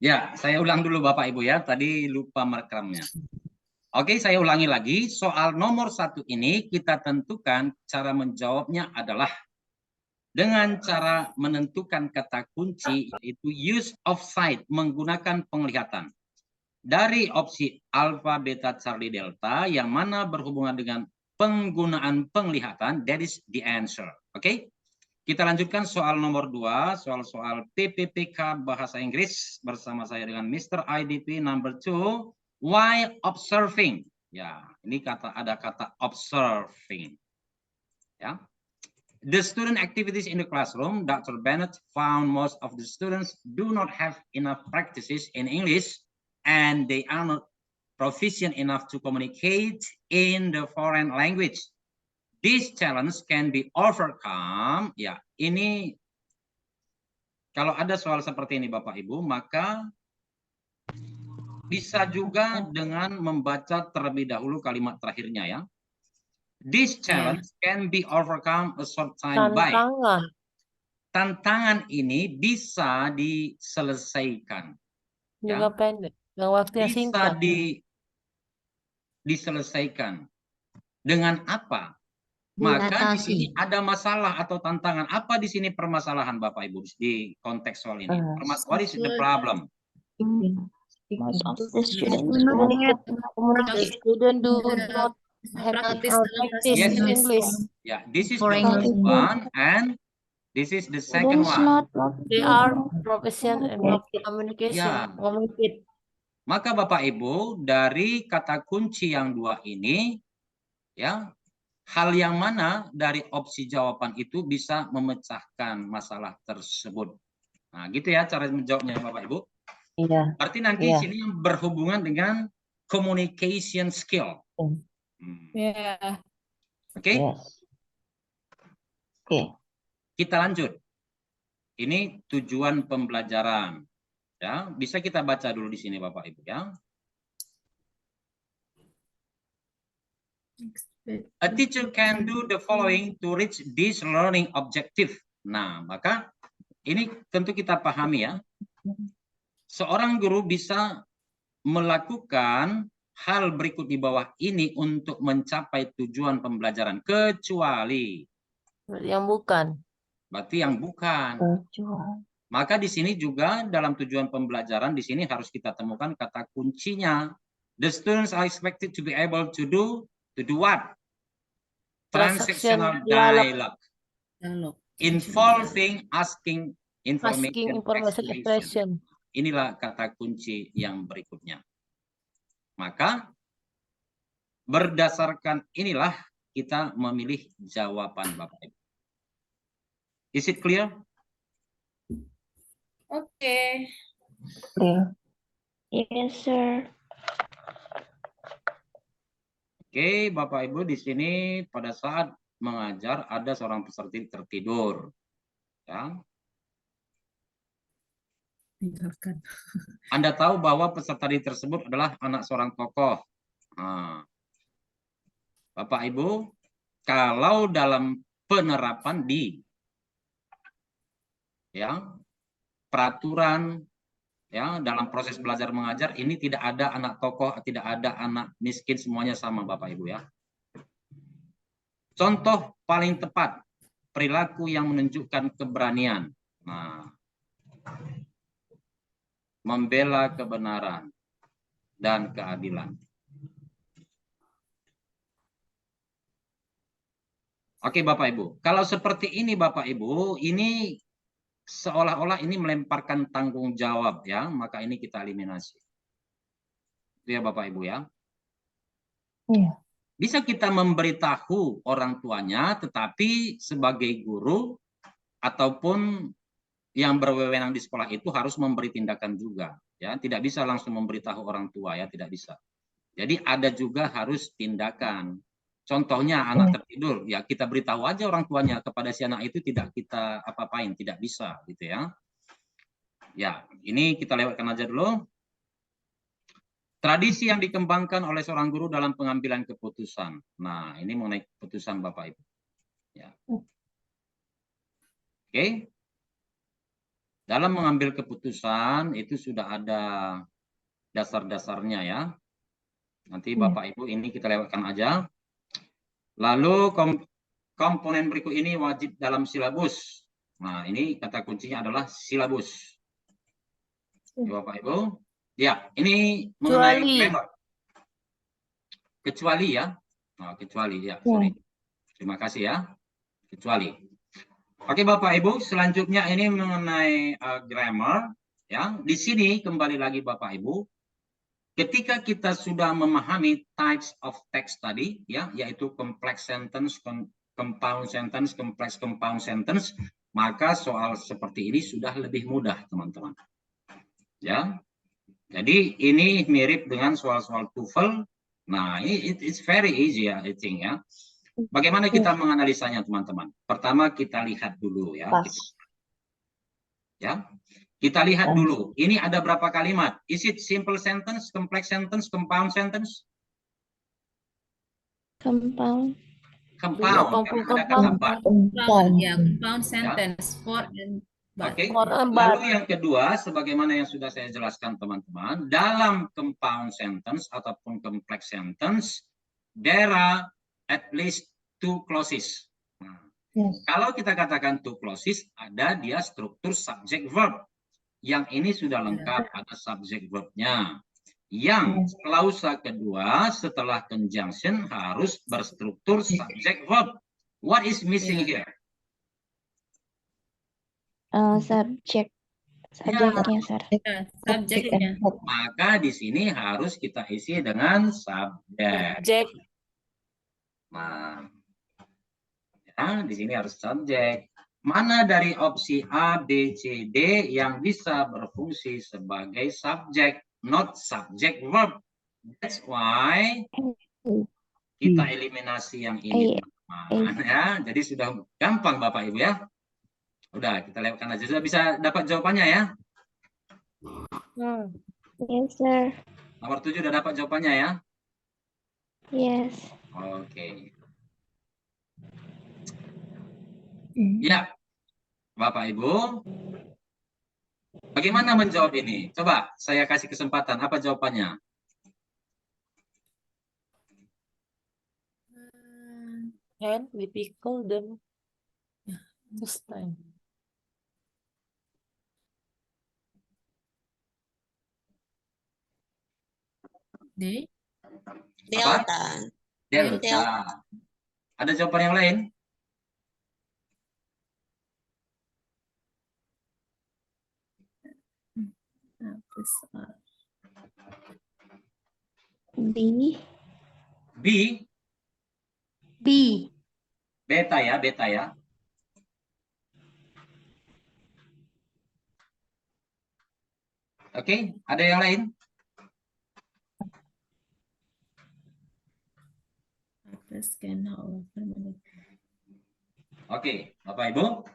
Ya, saya ulang dulu Bapak Ibu ya. Tadi lupa merekamnya. Oke, saya ulangi lagi. Soal nomor 1 ini kita tentukan cara menjawabnya adalah dengan cara menentukan kata kunci yaitu use of sight, menggunakan penglihatan. Dari opsi alfa, beta, charlie, delta yang mana berhubungan dengan penggunaan penglihatan, that is the answer. Oke? Kita lanjutkan soal nomor 2, soal-soal PPPK Bahasa Inggris bersama saya dengan Mr. IDP number 2, while observing. Ya, ini ada kata observing. Ya. The student activities in the classroom, Dr. Bennett found most of the students do not have enough practices in English and they are not proficient enough to communicate in the foreign language. This challenge can be overcome. Ya, ini kalau ada soal seperti ini Bapak Ibu, maka bisa juga dengan membaca terlebih dahulu kalimat terakhirnya ya. This challenge can be overcome a short time by. Tantangan ini bisa diselesaikan. Juga pendek. Yang waktunya Bisa singkat. diselesaikan. Dengan apa? Maka di sini ada masalah atau tantangan. Apa di sini permasalahan Bapak Ibu di konteks soal ini? What is the problem? Most of the students Student do not have practice English. Yeah, this is the first one and this is the second one. They are proficient in communication. Ya. Maka Bapak Ibu dari kata kunci yang 2 ini ya, hal yang mana dari opsi jawaban itu bisa memecahkan masalah tersebut. Nah, gitu ya cara menjawabnya Bapak Ibu. Iya. Berarti nanti sini yang berhubungan dengan communication skill. Yeah. Oke? Oke. Kita lanjut. Ini tujuan pembelajaran. Ya, bisa kita baca dulu di sini Bapak Ibu ya. A teacher can do the following to reach this learning objective. Nah, maka ini tentu kita pahami ya. Seorang guru bisa melakukan hal berikut di bawah ini untuk mencapai tujuan pembelajaran, kecuali yang bukan. Berarti yang bukan. Maka di sini juga dalam tujuan pembelajaran di sini harus kita temukan kata kuncinya. The students are expected to be able to do what? Transactional dialogue. Involving asking information expression. Inilah kata kunci yang berikutnya. Maka berdasarkan inilah kita memilih jawaban Bapak Ibu. Is it clear? Oke. Yes, sir. Oke, Bapak Ibu di sini pada saat mengajar ada seorang peserta tertidur. Ya. Anda tahu bahwa peserta tersebut adalah anak seorang tokoh. Nah, Bapak Ibu, kalau dalam penerapan di peraturan dalam proses belajar mengajar ini tidak ada anak tokoh, tidak ada anak miskin, semuanya sama Bapak Ibu ya. Contoh paling tepat perilaku yang menunjukkan keberanian. Nah, membela kebenaran dan keadilan. Oke Bapak Ibu, kalau seperti ini Bapak Ibu, ini seolah-olah ini melemparkan tanggung jawab ya, maka ini kita eliminasi. Itu ya Bapak Ibu ya. Iya. Bisa kita memberitahu orang tuanya, tetapi sebagai guru ataupun yang berwenang di sekolah itu harus memberi tindakan juga ya, tidak bisa langsung memberitahu orang tua ya, tidak bisa. Jadi ada juga harus tindakan. Contohnya anak tertidur ya, kita beritahu aja orang tuanya, kepada si anak itu tidak kita apa-apain, tidak bisa gitu ya. Ya, ini kita lewatkan aja dulu. Tradisi yang dikembangkan oleh seorang guru dalam pengambilan keputusan. Nah, ini mengenai keputusan Bapak Ibu. Ya. Oke. Dalam mengambil keputusan itu sudah ada dasar-dasarnya ya. Nanti Bapak Ibu ini kita lewatkan aja. Lalu komponen berikut ini wajib dalam silabus. Nah, ini kata kuncinya adalah silabus. Ya, Bapak Ibu. Ya, ini mengenai grammar. Kecuali ya. Nah, kecuali ya, sorry. Terima kasih ya. Kecuali. Oke Bapak Ibu, selanjutnya ini mengenai grammar. Ya, di sini kembali lagi Bapak Ibu, ketika kita sudah memahami types of text tadi, ya, yaitu complex sentence, compound sentence, complex compound sentence, maka soal seperti ini sudah lebih mudah teman-teman. Ya, jadi ini mirip dengan soal-soal TOEFL. Nah, it's very easy ya, I think ya. Bagaimana kita menganalisanya teman-teman? Pertama kita lihat dulu ya. Kita lihat dulu. Ini ada berapa kalimat? Is it simple sentence, complex sentence, compound sentence? Compound. Compound. Ada kata but. Compound sentence. For and but. Oke. Lalu yang kedua, sebagaimana yang sudah saya jelaskan teman-teman, dalam compound sentence ataupun complex sentence, there are at least two clauses. Nah, kalau kita katakan two clauses, ada dia struktur subject verb. Yang ini sudah lengkap, ada subject verb-nya. Yang klausa kedua setelah conjunction harus berstruktur subject verb. What is missing here? Subjeknya, Sir. Subjeknya. Maka di sini harus kita isi dengan subjek. Nah, ya, di sini harus subjek. Mana dari opsi A, B, C, D yang bisa berfungsi sebagai subjek, not subject verb. That's why kita eliminasi yang ini, teman-teman. Ya, jadi sudah gampang Bapak Ibu ya. Udah, kita lewatkan aja. Sudah bisa dapat jawabannya ya? Yes, sir. Nomor 7 udah dapat jawabannya ya? Yes. Oke. Ya, Bapak Ibu. Bagaimana menjawab ini? Coba saya kasih kesempatan. Apa jawabannya? And we pickle them this time. D. Delta. Delta. Ada jawaban yang lain? B. B. B. Beta ya, beta ya. Oke, ada yang lain? Oke, Bapak Ibu.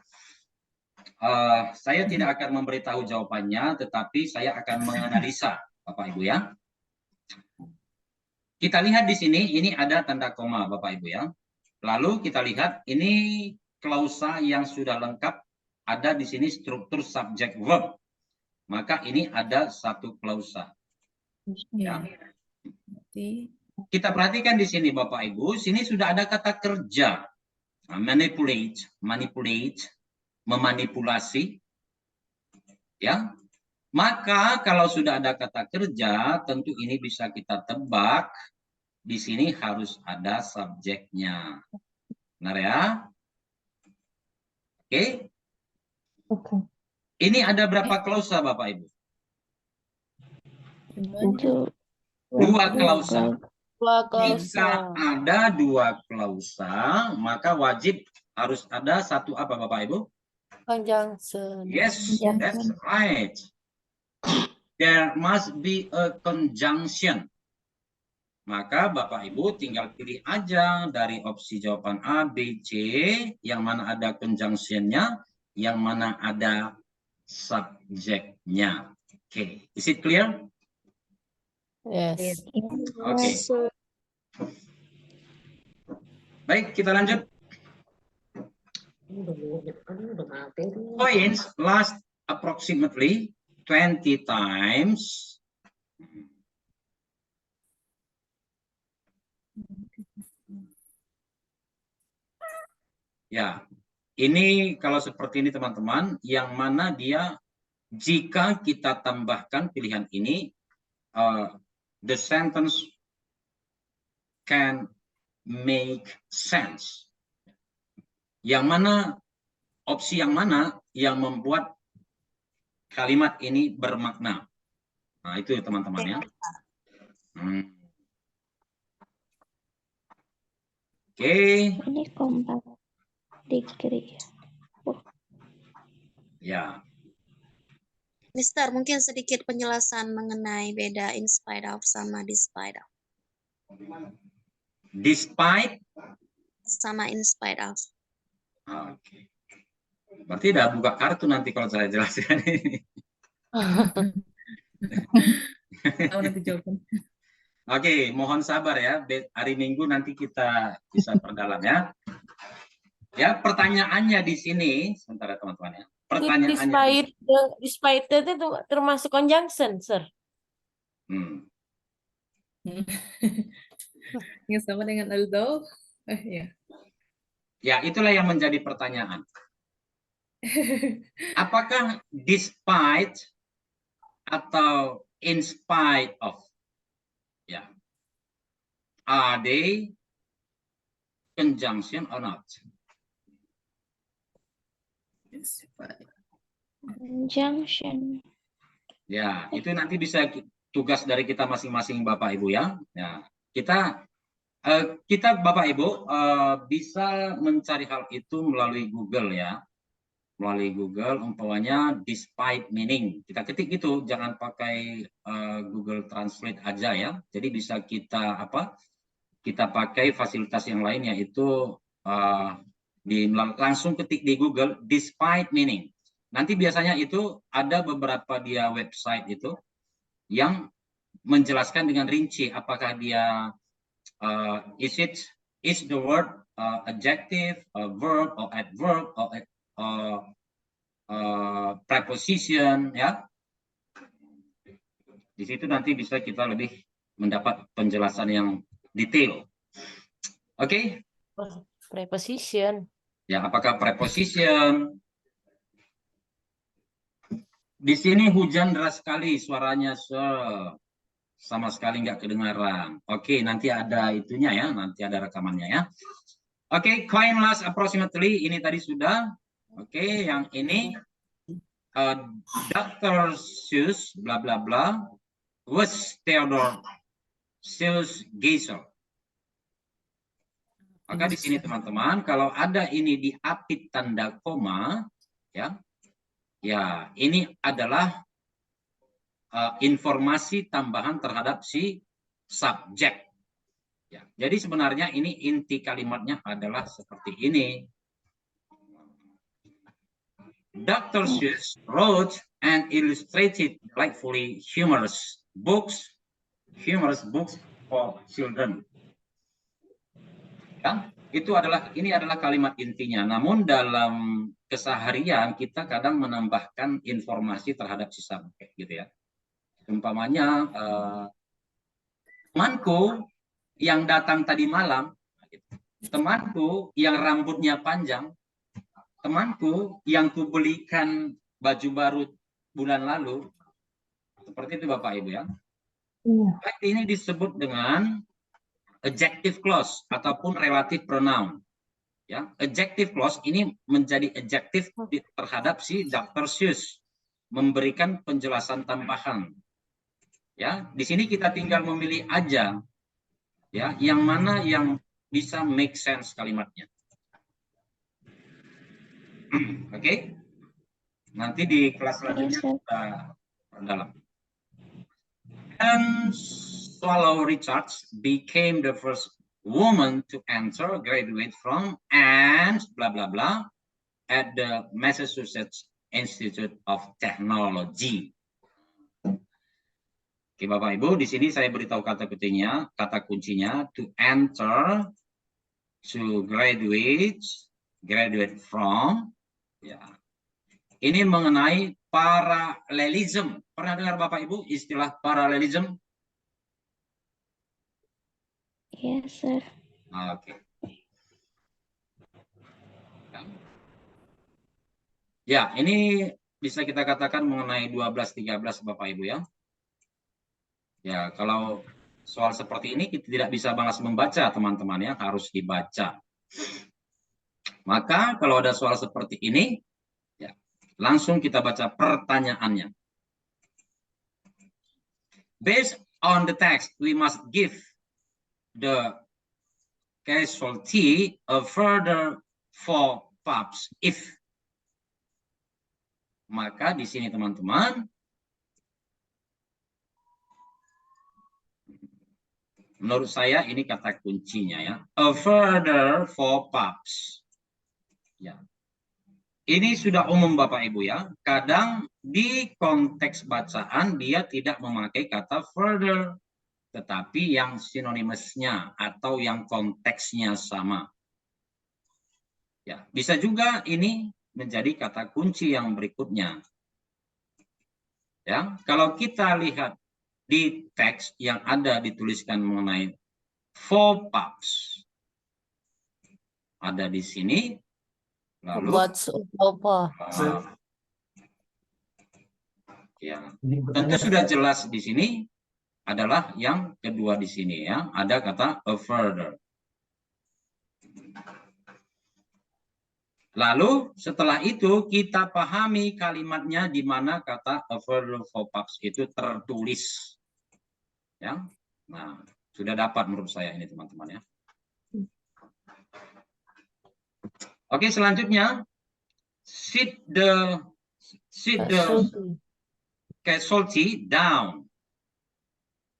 Saya tidak akan memberitahu jawabannya, tetapi saya akan menganalisa, Bapak Ibu ya. Kita lihat di sini, ini ada tanda koma, Bapak Ibu ya. Lalu kita lihat, ini klausa yang sudah lengkap, ada di sini struktur subject verb. Maka ini ada satu klausa. Ya. Kita perhatikan di sini, Bapak Ibu, sini sudah ada kata kerja. Manipulate, memanipulasi. Ya. Maka kalau sudah ada kata kerja, tentu ini bisa kita tebak. Di sini harus ada subjeknya. Benar ya? Oke. Ini ada berapa klausa, Bapak Ibu? Dua klausa. Jika ada dua klausa, maka wajib harus ada satu apa, Bapak Ibu? Conjunction. Yes, that's right. There must be a conjunction. Maka Bapak Ibu tinggal pilih aja dari opsi jawaban A, B, C, yang mana ada conjunction-nya, yang mana ada subjeknya. Oke, is it clear? Yes. Oke. Baik, kita lanjut. Points last approximately 20 times. Ya, ini kalau seperti ini teman-teman, yang mana dia jika kita tambahkan pilihan ini, the sentence can make sense. Yang mana, opsi yang mana yang membuat kalimat ini bermakna. Nah, itu teman-teman ya. Oke. Ini kompak degree. Ya. Mister, mungkin sedikit penjelasan mengenai beda in spite of sama despite of. Despite Sama in spite of. Oke. Berarti udah buka kartu nanti kalau saya jelaskan ini. Tahu nanti jawaban. Oke, mohon sabar ya. Hari Minggu nanti kita bisa perdalam ya. Ya, pertanyaannya di sini, sebentar ya teman-teman ya. Pertanyaannya Despite itu termasuk conjunction, sir. Yang sama dengan although. Ya. Ya, itulah yang menjadi pertanyaan. Apakah despite atau in spite of? Ya. Are they conjunction or not? Conjunction. Ya, itu nanti bisa tugas dari kita masing-masing Bapak Ibu ya. Ya, kita Bapak Ibu bisa mencari hal itu melalui Google ya. Melalui Google umpamanya despite meaning. Kita ketik gitu, jangan pakai Google Translate aja ya. Jadi bisa kita kita pakai fasilitas yang lain, yaitu langsung ketik di Google despite meaning. Nanti biasanya itu ada beberapa dia website itu yang menjelaskan dengan rinci apakah dia is the word adjective, verb, or adverb, or preposition ya. Di situ nanti bisa kita lebih mendapat penjelasan yang detail. Oke? Preposition. Ya, apakah preposition? Di sini hujan deras sekali, suaranya sama sekali nggak kedengaran. Oke, nanti ada itunya ya, nanti ada rekamannya ya. Oke, coin last approximately, ini tadi sudah. Oke, yang ini Dr. Seuss bla bla bla was Theodore Seuss Geisel. Maka di sini teman-teman, kalau ada ini diapit tanda koma, ya, ini adalah informasi tambahan terhadap si subjek. Ya, jadi sebenarnya ini inti kalimatnya adalah seperti ini. Dr. Seuss wrote and illustrated delightfully humorous books for children. Ya, ini adalah kalimat intinya. Namun dalam keseharian kita kadang menambahkan informasi terhadap si subjek gitu ya. Umpamanya temanku yang datang tadi malam, temanku yang rambutnya panjang, temanku yang kubelikan baju baru bulan lalu, seperti itu Bapak Ibu ya. Ini disebut dengan adjective clause ataupun relative pronoun. Ya, adjective clause ini menjadi adjektif terhadap si Dr. Seuss, memberikan penjelasan tambahan. Ya, di sini kita tinggal memilih aja, ya, yang mana yang bisa make sense kalimatnya. Oke, nanti di kelas selanjutnya kita perdalam. And Swallow Richards became the first woman to enter, graduate from, and blah blah blah at the Massachusetts Institute of Technology. Oke, Bapak Ibu, di sini saya beritahu kata kuncinya to enter, to graduate from. Ya, ini mengenai parallelism. Pernah dengar Bapak Ibu istilah parallelism? Yes, sir. Oke. Ya, ini bisa kita katakan mengenai 12-13 Bapak Ibu ya. Ya, kalau soal seperti ini kita tidak bisa balas membaca teman-teman ya, harus dibaca. Maka kalau ada soal seperti ini, ya, langsung kita baca pertanyaannya. Based on the text, we must give the casualty a further 4 pups if. Maka di sini teman-teman, menurut saya ini kata kuncinya ya, a further 4 pups. Ya. Ini sudah umum Bapak Ibu ya. Kadang di konteks bacaan dia tidak memakai kata further, tetapi yang sinonimusnya atau yang konteksnya sama. Ya, bisa juga ini menjadi kata kunci yang berikutnya. Ya, kalau kita lihat di teks yang ada dituliskan mengenai 4 pups. Ada di sini. Lalu ya, tentu sudah jelas di sini adalah yang kedua di sini ya, ada kata a further. Lalu setelah itu kita pahami kalimatnya di mana kata a further 4 pups itu tertulis. Ya. Nah, sudah dapat menurut saya ini teman-teman ya. Oke, selanjutnya sit the casualty down.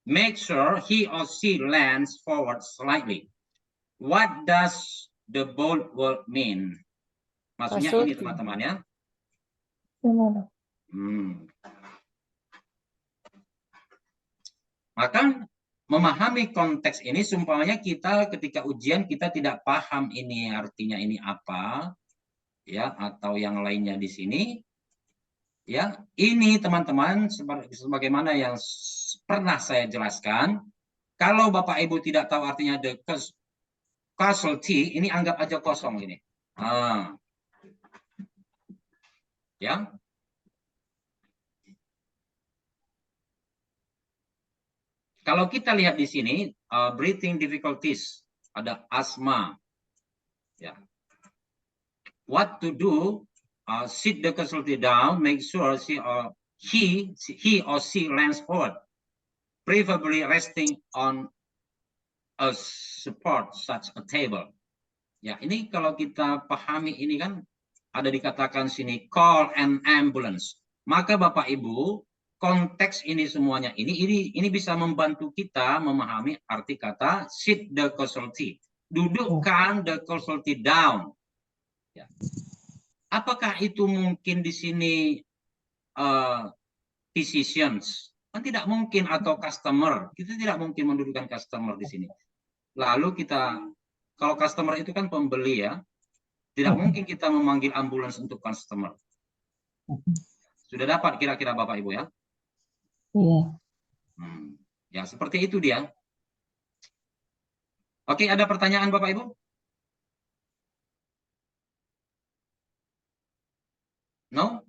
Make sure he or she lands forward slightly. What does the bold word mean? Maksudnya ini teman-teman ya. Maka memahami konteks ini, sumpamanya kita ketika ujian kita tidak paham ini artinya ini apa, ya, atau yang lainnya di sini, ya, ini teman-teman sebagaimana yang pernah saya jelaskan, kalau Bapak Ibu tidak tahu artinya the casualty, ini anggap aja kosong ini, ya. Kalau kita lihat di sini, breathing difficulties, ada asma. Ya. What to do? Sit the casualty down, make sure he or she lands forward, preferably resting on a support such a table. Ya, ini kalau kita pahami ini kan ada dikatakan sini call an ambulance. Maka Bapak Ibu, konteks ini semuanya ini bisa membantu kita memahami arti kata sit the casualty. Dudukkan the casualty down. Ya. Apakah itu mungkin di sini physicians? Kan tidak mungkin, atau customer. Kita tidak mungkin mendudukkan customer di sini. Lalu kita, kalau customer itu kan pembeli ya, tidak mungkin kita memanggil ambulans untuk customer. Sudah dapat kira-kira Bapak Ibu ya? Iya. Ya, seperti itu dia. Oke, ada pertanyaan Bapak Ibu? No?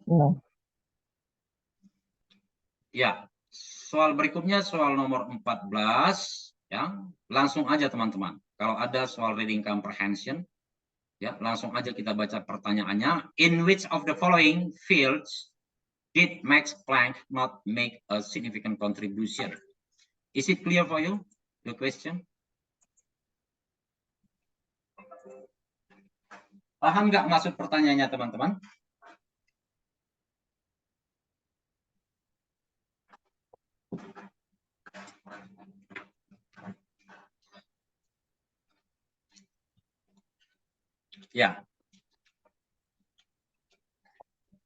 No. Ya, soal berikutnya soal nomor 14 ya. Langsung aja teman-teman. Kalau ada soal reading comprehension ya, langsung aja kita baca pertanyaannya. In which of the following fields did Max Planck not make a significant contribution? Is it clear for you, the question? Paham nggak maksud pertanyaannya, teman-teman? Ya.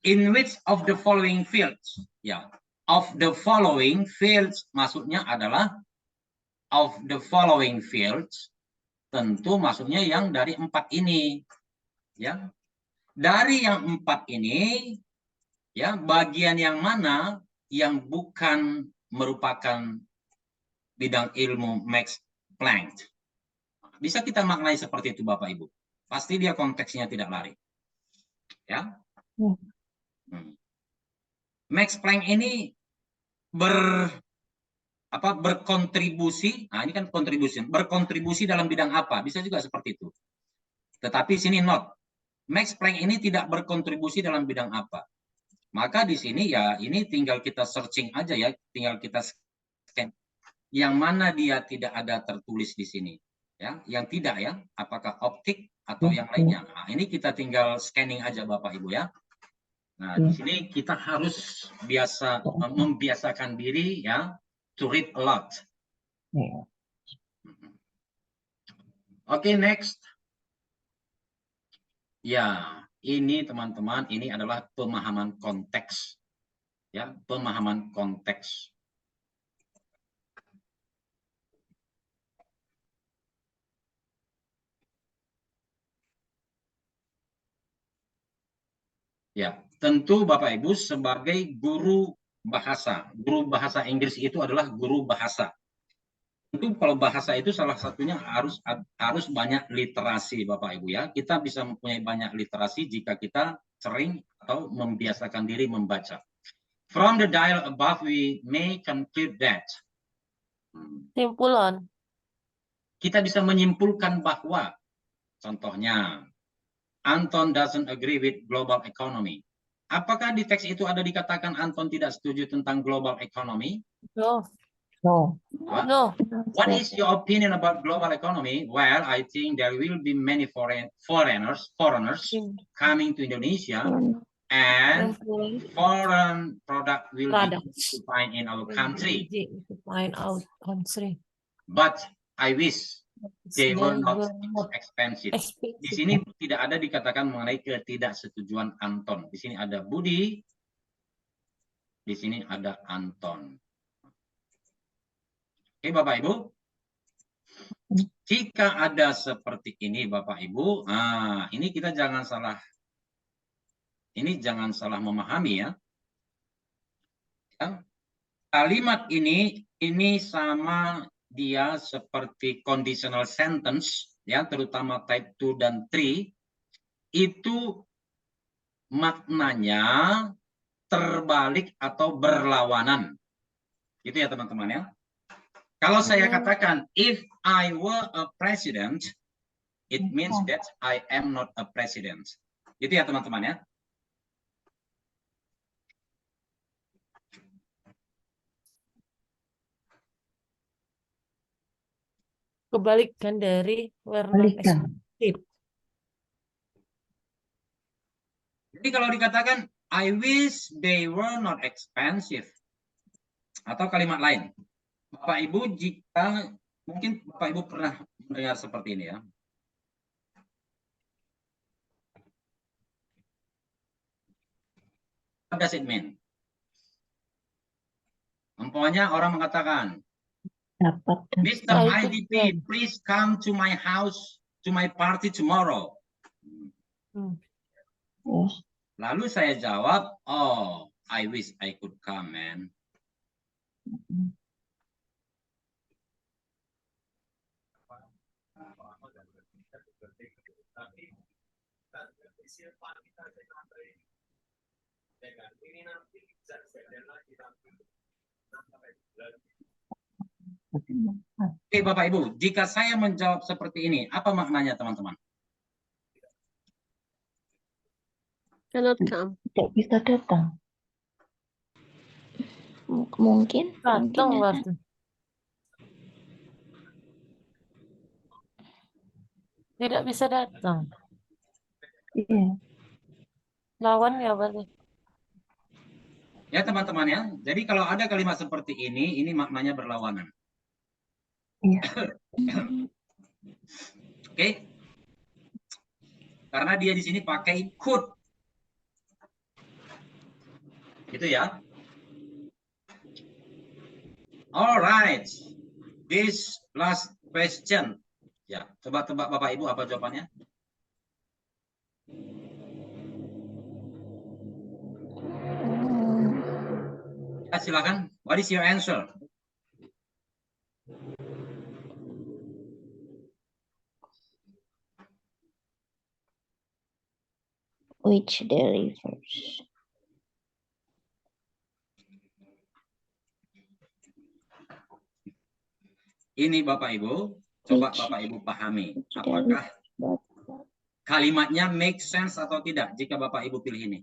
In which of the following fields? Ya. Of the following fields maksudnya adalah of the following fields, tentu maksudnya yang dari 4 ini. Ya. Dari yang 4 ini Ya, bagian yang mana yang bukan merupakan bidang ilmu Max Planck. Bisa kita maknai seperti itu Bapak Ibu. Pasti dia konteksnya tidak lari. Ya. Max Planck ini berkontribusi, nah ini kan berkontribusi dalam bidang apa? Bisa juga seperti itu. Tetapi sini not. Max Planck ini tidak berkontribusi dalam bidang apa. Maka di sini ya ini tinggal kita searching aja ya, tinggal kita scan. Yang mana dia tidak ada tertulis di sini. Ya, yang tidak ya, apakah optik atau yang lainnya. Nah, ini kita tinggal scanning aja Bapak Ibu ya. Nah, di sini kita harus membiasakan diri ya to read a lot. Oke, next. Ya, ini teman-teman, ini adalah pemahaman konteks. Ya, pemahaman konteks. Ya, tentu Bapak Ibu sebagai guru bahasa Inggris itu adalah guru bahasa. Tentu kalau bahasa itu salah satunya harus banyak literasi Bapak Ibu ya. Kita bisa mempunyai banyak literasi jika kita sering atau membiasakan diri membaca. From the dialogue above we may conclude that. Simpulan. Kita bisa menyimpulkan bahwa contohnya Anton doesn't agree with global economy. Apakah di teks itu ada dikatakan Anton tidak setuju tentang global economy? No. No. No. What is your opinion about global economy? Well, I think there will be many foreigners coming to Indonesia, and foreign product will be find in our country. But I wish they were not expensive. Di sini tidak ada dikatakan mengenai ketidaksetujuan Anton. Di sini ada Budi, di sini ada Anton. Oke Bapak Ibu, jika ada seperti ini Bapak Ibu, ini kita jangan salah memahami ya. Kalimat ini sama dia seperti conditional sentence ya, terutama type 2 dan 3 itu maknanya terbalik atau berlawanan. Gitu ya teman-teman ya. Kalau saya katakan if I were a president, it means that I am not a president. Gitu ya teman-teman ya. Kebalikan dari warna expensive. Jadi kalau dikatakan I wish they were not expensive atau kalimat lain. Bapak Ibu, jika mungkin Bapak Ibu pernah mendengar seperti ini ya. What does it mean? Umpamanya orang mengatakan, Mr. IDP, please come to my house, to my party tomorrow. Lalu saya jawab, oh, I wish I could come, man. Oke Bapak Ibu, jika saya menjawab seperti ini, apa maknanya teman-teman? Cannot come. Tidak bisa datang. Mungkin. Datang ya. berarti. Tidak bisa datang. Iya. Lawan ya berarti. Ya teman-teman ya, jadi kalau ada kalimat seperti ini maknanya berlawanan. Iya. Oke. Karena dia di sini pakai could. Gitu ya. Alright. This last question. Ya, coba tebak Bapak Ibu apa jawabannya? Silakan. What is your answer? Which delivers. Ini Bapak Ibu, coba Which Bapak Ibu pahami. which Apakah delivers. kalimatnya make sense atau tidak jika Bapak Ibu pilih ini?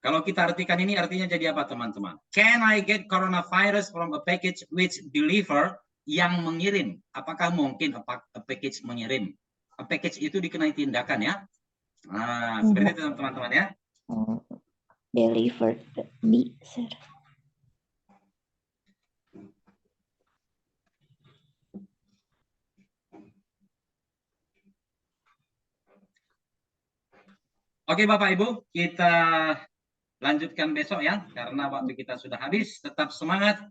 Kalau kita artikan ini artinya jadi apa teman-teman? Can I get coronavirus from a package which deliver, yang mengirim? Apakah mungkin a package mengirim? A package itu dikenai tindakan ya. Nah, seperti itu teman-teman ya. Delivered. B, sir. Oke Bapak Ibu, kita lanjutkan besok ya, karena waktu kita sudah habis. Tetap semangat,